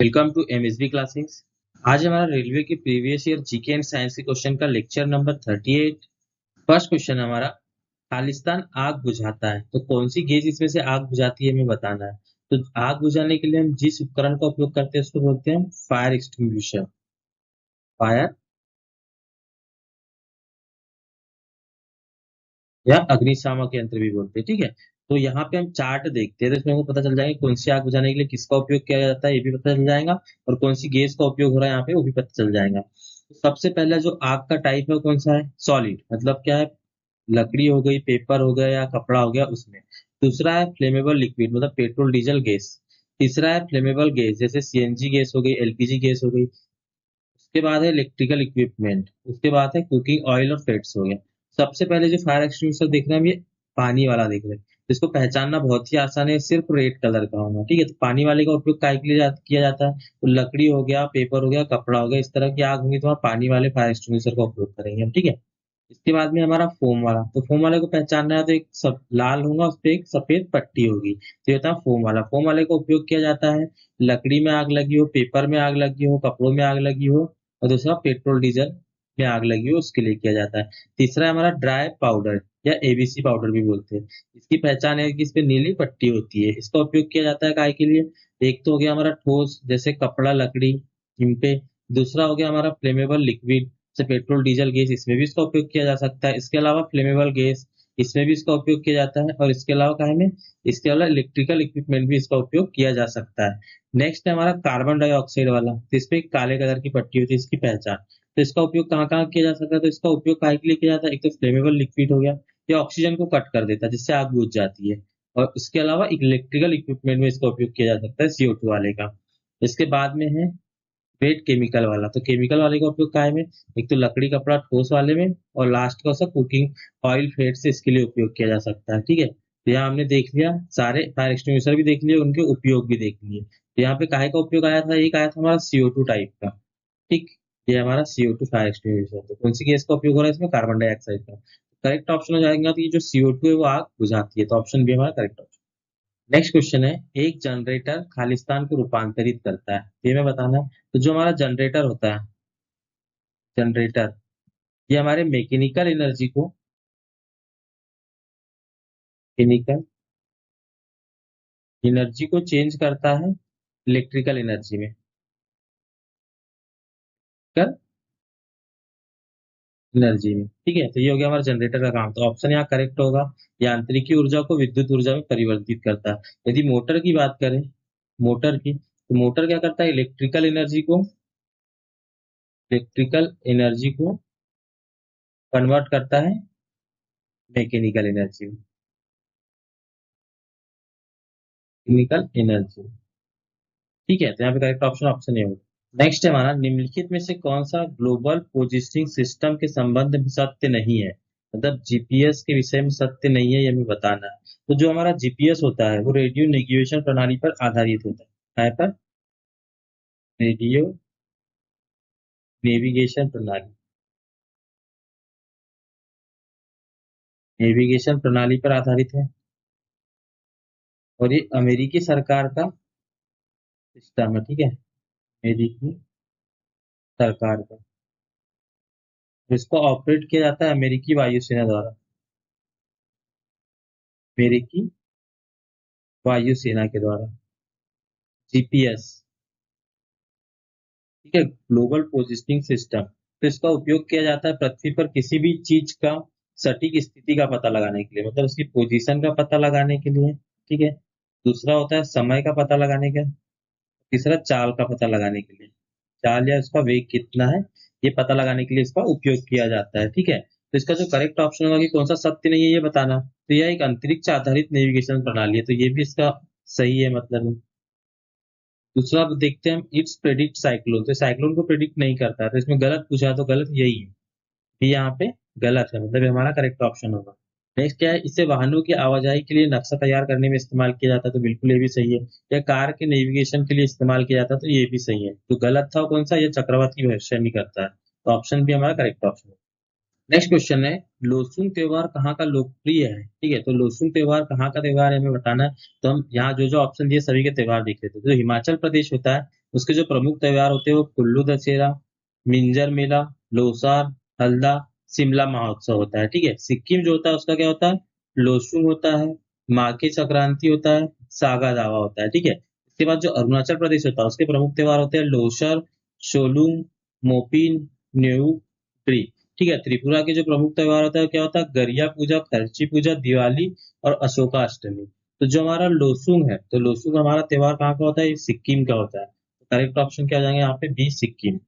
Welcome to MSB classes. आज हमारा railway के previous year GK and science के क्वेश्चन का लेक्चर नंबर 38। फर्स्ट क्वेश्चन हमारा, खालिस्तान आग बुझाता है तो कौन सी गैस इसमें से आग बुझाती है हमें बताना है। तो आग बुझाने के लिए हम जिस उपकरण का उपयोग करते हैं उसको बोलते हैं फायर एक्सटिंग्विशर, फायर या अग्निशामक यंत्र भी बोलते हैं। ठीक है, तो यहाँ पे हम चार्ट देखते हैं तो इसमें हमको पता चल जाएगा कौन सी आग बुझाने के लिए किसका उपयोग किया जाता है, ये भी पता चल जाएगा, और कौन सी गैस का उपयोग हो रहा है यहाँ पे वो भी पता चल जाएगा। तो सबसे पहला जो आग का टाइप है कौन सा है, सॉलिड, मतलब क्या है, लकड़ी हो गई, पेपर हो गया या कपड़ा हो गया उसमें। दूसरा है फ्लेमेबल लिक्विड, मतलब पेट्रोल डीजल गैस। तीसरा है फ्लेमेबल गैस, जैसे सीएनजी गैस हो गई, एलपीजी गैस हो गई। उसके बाद है इलेक्ट्रिकल इक्विपमेंट, उसके बाद है कुकिंग ऑयल और फैट्स हो गया। सबसे पहले जो फायर एक्सटिंग्विशर देख रहे हैं हम, ये पानी वाला देख रहे हैं। इसको पहचानना बहुत ही आसान है, सिर्फ रेड कलर का होगा। ठीक है, तो पानी वाले का उपयोग काय के लिए किया जाता है, तो लकड़ी हो गया, पेपर हो गया, कपड़ा हो गया, इस तरह की आग होंगी तो वहाँ पानी वाले फायर एक्सटिंग्विशर का उपयोग करेंगे हम। ठीक है, इसके बाद में हमारा फोम वाला, तो फोम वाले को पहचानना है तो एक सब लाल होगा, उस पर एक सफेद पट्टी होगी, तो ये होता है फोम वाला। फोम वाले का उपयोग किया जाता है लकड़ी में आग लगी हो, पेपर में आग लगी हो, कपड़ों में आग लगी हो, और दूसरा पेट्रोल डीजल में आग लगी हो उसके लिए किया जाता है। तीसरा है हमारा ड्राई पाउडर या एबीसी पाउडर भी बोलते हैं। इसकी पहचान है कि इस पे नीली पट्टी होती है, इसका उपयोग किया जाता है काय के लिए। एक तो हो गया हमारा ठोस, जैसे कपड़ा, लकड़ी, इन पे। दूसरा हो गया हमारा फ्लेमेबल लिक्विड, से पेट्रोल डीजल गैस, इसमें भी इसका उपयोग किया जा सकता है। इसके अलावा फ्लेमेबल गैस, इसमें भी इसका उपयोग किया जाता है। और इसके अलावा क्या है, इसके अलावा इलेक्ट्रिकल इक्विपमेंट भी इसका उपयोग किया जा सकता है। नेक्स्ट है हमारा कार्बन डाइऑक्साइड वाला, तो इस पे एक काले कलर की पट्टी होती है, इसकी पहचान। तो इसका उपयोग कहाँ कहाँ किया जा सकता है, तो इसका उपयोग काहे के लिए किया जाता है, एक तो फ्लेमेबल लिक्विड हो गया, ये ऑक्सीजन को कट कर देता है जिससे आग बुझ जाती है। और इसके अलावा इलेक्ट्रिकल इक्विपमेंट में इसका उपयोग किया जा सकता है, CO2 वाले का। इसके बाद में है वेट केमिकल वाला, तो केमिकल वाले का उपयोग काय में, एक तो लकड़ी, कपड़ा, ठोस वाले में, और लास्ट का उसका कुकिंग ऑयल फेट से इसके लिए उपयोग किया जा सकता है। ठीक है, तो यहाँ हमने देख लिया सारे फायर एक्सटिंग्विशर भी देख लिए, उनके उपयोग भी देख लिए। तो यहाँ पे काहे का उपयोग आया था, एक आया था हमारा CO2 टाइप का। ठीक, ये हमारा CO2 फायर एक्सटिंग्विशर। तो कौन सी गैस का उपयोग हो रहा है इसमें, कार्बन डाइऑक्साइड का। करेक्ट ऑप्शन हो जाएगा तो ये जो CO2 है वो आग बुझाती है, तो ऑप्शन भी हमारा करेक्ट ऑप्शन। नेक्स्ट क्वेश्चन है, एक जनरेटर खालिस्तान को रूपांतरित करता है, ये हमें बताना है। तो जो हमारा जनरेटर होता है, जनरेटर, ये हमारे मैकेनिकल एनर्जी को, मैकेनिकल एनर्जी को चेंज करता है इलेक्ट्रिकल एनर्जी में, कर एनर्जी में। ठीक है, तो ये हो गया हमारा जनरेटर का काम, तो ऑप्शन यहाँ करेक्ट होगा। यांत्रिकी ऊर्जा को विद्युत ऊर्जा में परिवर्तित करता है। यदि मोटर की बात करें, मोटर की, तो मोटर क्या करता है, इलेक्ट्रिकल एनर्जी को कन्वर्ट करता है मैकेनिकल एनर्जी में, मैकेनिकल एनर्जी। ठीक है, तो यहाँ पे करेक्ट ऑप्शन ऑप्शन ए होगा। नेक्स्ट है हमारा, निम्नलिखित में से कौन सा ग्लोबल पोजिशनिंग सिस्टम के संबंध में सत्य नहीं है, मतलब जीपीएस के विषय में सत्य नहीं है, ये हमें बताना है। तो जो हमारा जीपीएस होता है वो रेडियो नेविगेशन प्रणाली पर आधारित होता है, पर रेडियो नेविगेशन प्रणाली, नेविगेशन प्रणाली पर आधारित है, और ये अमेरिकी सरकार का सिस्टम है। ठीक है, अमेरिकी सरकार का, जिसको ऑपरेट किया जाता है अमेरिकी वायुसेना द्वारा, अमेरिकी वायुसेना के द्वारा, जीपीएस। ठीक है, ग्लोबल पोजिशनिंग सिस्टम, तो इसका उपयोग किया जाता है पृथ्वी पर किसी भी चीज का सटीक स्थिति का पता लगाने के लिए, मतलब उसकी पोजीशन का पता लगाने के लिए। ठीक है, दूसरा होता है समय का पता लगाने का, तीसरा चाल का पता लगाने के लिए, चाल या उसका वेग कितना है, ये पता लगाने के लिए इसका उपयोग किया जाता है। ठीक है, तो इसका जो करेक्ट ऑप्शन होगा कि कौन सा सत्य नहीं है ये बताना, तो यह एक अंतरिक्ष आधारित नेविगेशन प्रणाली है, तो ये भी इसका सही है मतलब। दूसरा अब देखते हैं हम, इट्स प्रेडिक्ट साइक्लोन, तो साइक्लोन को प्रेडिक्ट नहीं करता है, तो इसमें गलत पूछा तो गलत यही है, ये यहाँ पे गलत है, मतलब ये हमारा करेक्ट ऑप्शन होगा। नेक्स्ट क्या है, इसे वाहनों की आवाजाही के लिए नक्शा तैयार करने में इस्तेमाल किया जाता है, तो बिल्कुल ये भी सही है। या कार के नेविगेशन के लिए इस्तेमाल किया जाता है, तो ये भी सही है। तो गलत था कौन सा, ये चक्रवात की भविष्यवाणी करता है, तो ऑप्शन भी हमारा करेक्ट ऑप्शन है। नेक्स्ट क्वेश्चन है, लोसुन त्योहार कहाँ का लोकप्रिय है। ठीक है, तो लोसुन त्योहार कहाँ का त्योहार है हमें बताना है। तो हम यहाँ जो जो ऑप्शन दिए सभी के त्योहार देख लेते हैं। तो हिमाचल प्रदेश होता है, उसके जो प्रमुख त्योहार होते हैं वो कुल्लू दशहरा, मिंजर मेला, लोसार, हल्दा, शिमला महोत्सव होता है। ठीक है, सिक्किम जो होता है उसका क्या होता है, लोसुंग होता है, माघी संक्रांति होता है, सागा दावा होता है। ठीक है, इसके बाद जो अरुणाचल प्रदेश होता है उसके प्रमुख त्योहार होते हैं लोसर, शोलुंग, मोपिन, न्यू ट्री। ठीक है, त्रिपुरा के जो प्रमुख त्योहार होता है क्या होता है, गरिया पूजा, खर्ची पूजा, दिवाली और अशोका अष्टमी। तो जो हमारा लोसुंग है, तो लोसुंग हमारा त्योहार कहाँ का होता है, ये सिक्किम का होता है। तो करेक्ट ऑप्शन क्या हो जाएंगे यहाँ पे, बी सिक्किम।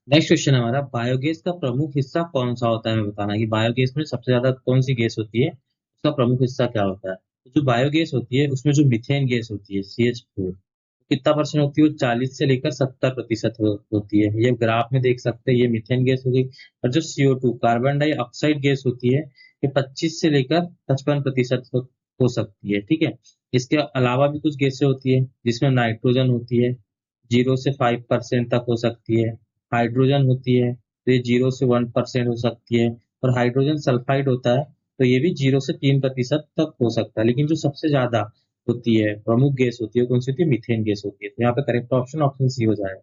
नेक्स्ट क्वेश्चन है हमारा, बायोगैस का प्रमुख हिस्सा कौन सा होता है, हमें बताना है कि बायोगैस में सबसे ज्यादा कौन सी गैस होती है, उसका प्रमुख हिस्सा क्या होता है। तो जो बायोगैस होती है उसमें जो मीथेन गैस होती है CH4, कितना परसेंट होती है, वो 40 से लेकर 70% होती है। ये ग्राफ में देख सकते हैं, ये मीथेन गैस होगी। और जो CO2 कार्बन डाइऑक्साइड गैस होती है, ये 25 से लेकर 55% हो सकती है। ठीक है, इसके अलावा भी कुछ गैसें होती है जिसमें नाइट्रोजन होती है, 0 से 5% तक हो सकती है। हाइड्रोजन होती है तो ये 0 से 1% हो सकती है। और हाइड्रोजन सल्फाइड होता है तो ये भी 0 से 3% तक हो सकता है। लेकिन जो सबसे ज्यादा होती है, प्रमुख गैस होती है, कौन सी होती है, मीथेन गैस होती है। तो यहाँ पे करेक्ट ऑप्शन ऑप्शन सी हो जाएगा।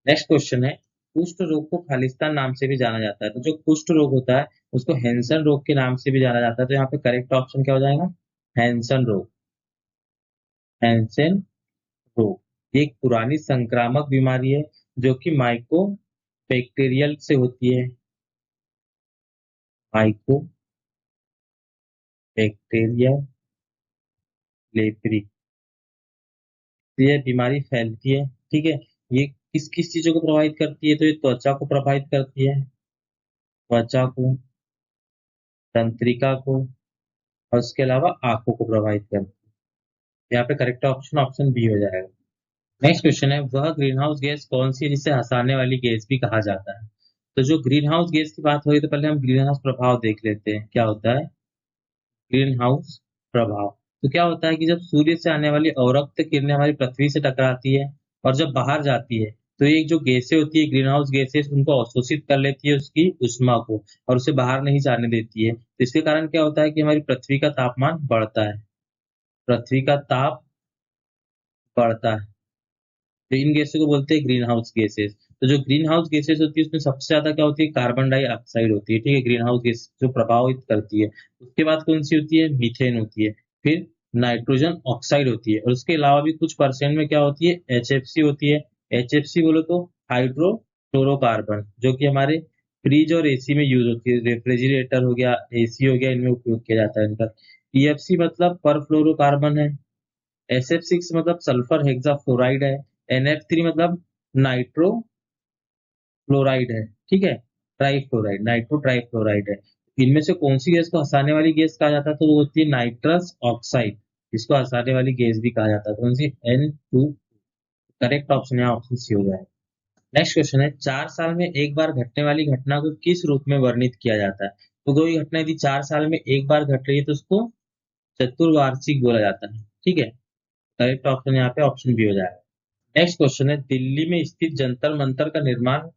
नेक्स्ट क्वेश्चन है, कुष्ठ रोग को खालिस्तान नाम से भी जाना जाता है। तो जो कुष्ठ रोग होता है उसको हैंसन रोग के नाम से भी जाना जाता है। तो यहाँ पे करेक्ट ऑप्शन क्या हो जाएगा, हैंसन रोग। हैंसन रोग ये एक पुरानी संक्रामक बीमारी है जो कि माइको बैक्टीरियल से होती है। माइको बैक्टीरिया लेप्री, ये बीमारी फैलती है। ठीक है, ये किस किस चीजों को प्रभावित करती है, तो ये त्वचा को प्रभावित करती है, त्वचा को, तंत्रिका को, और उसके अलावा आंखों को प्रभावित करती है। यहाँ पे करेक्ट ऑप्शन ऑप्शन बी हो जाएगा। नेक्स्ट क्वेश्चन है, वह ग्रीन हाउस गैस कौन सी है जिसे हंसाने वाली गैस भी कहा जाता है। तो जो ग्रीन हाउस गैस की बात हो रही है, तो पहले हम ग्रीन हाउस प्रभाव देख लेते हैं क्या होता है। ग्रीन हाउस प्रभाव, तो क्या होता है कि जब सूर्य से आने वाली अवरक्त किरणें हमारी पृथ्वी से टकराती है और जब बाहर जाती है, तो ये जो गैसें होती है, ग्रीन हाउस गैसेस, उनको अवशोषित कर लेती है उसकी उष्मा को, और उसे बाहर नहीं जाने देती है। तो इसके कारण क्या होता है कि हमारी पृथ्वी का तापमान बढ़ता है, पृथ्वी का ताप बढ़ता है। तो इन गैसों को बोलते हैं ग्रीन हाउस गैसेस। तो जो ग्रीन हाउस गैसेस होती है उसमें सबसे ज्यादा क्या होती है, कार्बन डाइऑक्साइड होती है। ठीक है, ग्रीन हाउस गैस जो प्रभावित करती है। उसके बाद कौन सी होती है, मीथेन होती है। फिर नाइट्रोजन ऑक्साइड होती है, और उसके अलावा भी कुछ परसेंट में क्या होती है, HFC होती है। HFC बोलो तो हाइड्रोफ्लोरोकार्बन, जो कि हमारे फ्रिज और AC में यूज होती है, रेफ्रिजरेटर हो गया, AC हो गया, इनमें उपयोग किया जाता है इनका। EFC मतलब परफ्लोरोकार्बन है। SF6 मतलब सल्फर हेक्साफ्लोराइड है। NF3 मतलब नाइट्रो फ्लोराइड है। ठीक है, ट्राइफ्लोराइड, नाइट्रो ट्राइफ्लोराइड है। इनमें से कौन सी गैस को हंसाने वाली गैस कहा जाता है, तो वो होती है नाइट्रस ऑक्साइड, जिसको हंसाने वाली गैस भी कहा जाता है। कौन सी, N2। करेक्ट ऑप्शन है ऑप्शन सी हो जाए। नेक्स्ट क्वेश्चन है, 4 साल में एक बार घटने वाली घटना को किस रूप में वर्णित किया जाता है। तो कोई घटना यदि 4 साल में एक बार घट रही है तो उसको चतुर्वार्षिक बोला जाता है। ठीक है, करेक्ट ऑप्शन यहाँ पे ऑप्शन बी हो जाएगा। नेक्स्ट क्वेश्चन है, दिल्ली में स्थित जंतर मंतर का निर्माण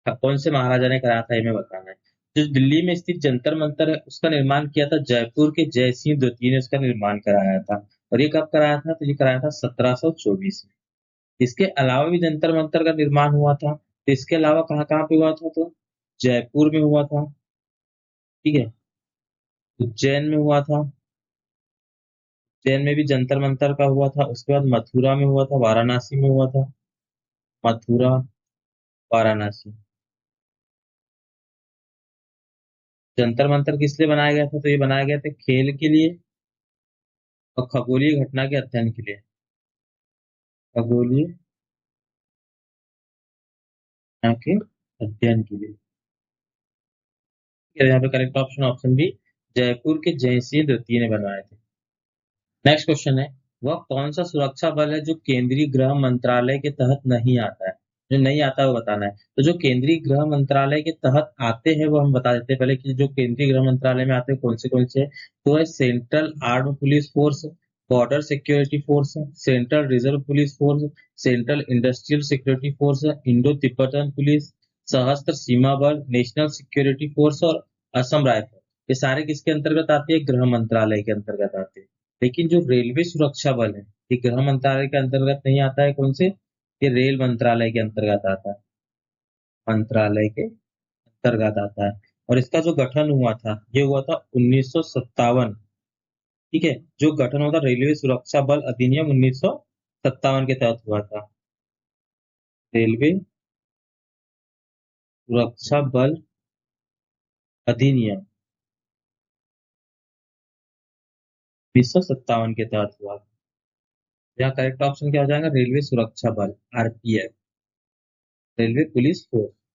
कौन से महाराजा ने कराया था, ये हमें बताना है। जो दिल्ली में स्थित जंतर मंतर है उसका निर्माण किया था जयपुर के जय सिंह द्वितीय ने, उसका निर्माण कराया था। और ये कब कराया था, तो ये कराया था 1724 में। इसके अलावा भी जंतर मंतर का निर्माण हुआ था। तो इसके अलावा कहाँ कहाँ पे हुआ था, तो जयपुर में हुआ था। ठीक है, उज्जैन में हुआ था, उज्जैन में भी जंतर मंतर का हुआ था। उसके बाद मथुरा में हुआ था, वाराणसी में हुआ था, मथुरा, वाराणसी। जंतर मंतर किस लिए बनाया गया था, तो ये बनाया गया था खेल के लिए और खगोलीय घटना के अध्ययन के लिए। खगोलीय घटना के अध्ययन के लिए। यहाँ पे correct option option B, Jaipur के जयसिंह द्वितीय ने बनवाए थे। नेक्स्ट क्वेश्चन है, वह कौन सा सुरक्षा बल है जो केंद्रीय गृह मंत्रालय के तहत नहीं आता है। जो नहीं आता है वो बताना है। तो जो केंद्रीय गृह मंत्रालय के तहत आते हैं वो हम बता देते हैं पहले, कि जो केंद्रीय गृह मंत्रालय में आते हैं कौन से हैं। तो है central arm police force, border security force, central reserve police force, central industrial security force, Indo Tibetan police, सशस्त्र सीमा बल, नेशनल सिक्योरिटी फोर्स और असम राइफल। ये सारे किसके अंतर्गत आते हैं, गृह मंत्रालय के अंतर्गत आते हैं। लेकिन जो रेलवे सुरक्षा बल है, ये गृह मंत्रालय के अंतर्गत नहीं आता है। कौन से, ये रेल मंत्रालय के अंतर्गत आता है, मंत्रालय के अंतर्गत आता है। और इसका जो गठन हुआ था ये हुआ था 1957। ठीक है, जो गठन हुआ था रेलवे सुरक्षा बल अधिनियम 1957 के तहत हुआ था। रेलवे सुरक्षा बल अधिनियम 1957 के तहत हुआ था। यहाँ करेक्ट ऑप्शन क्या हो जाएगा? रेलवे सुरक्षा बल, आरपीएफ, रेलवे पुलिस फोर्स।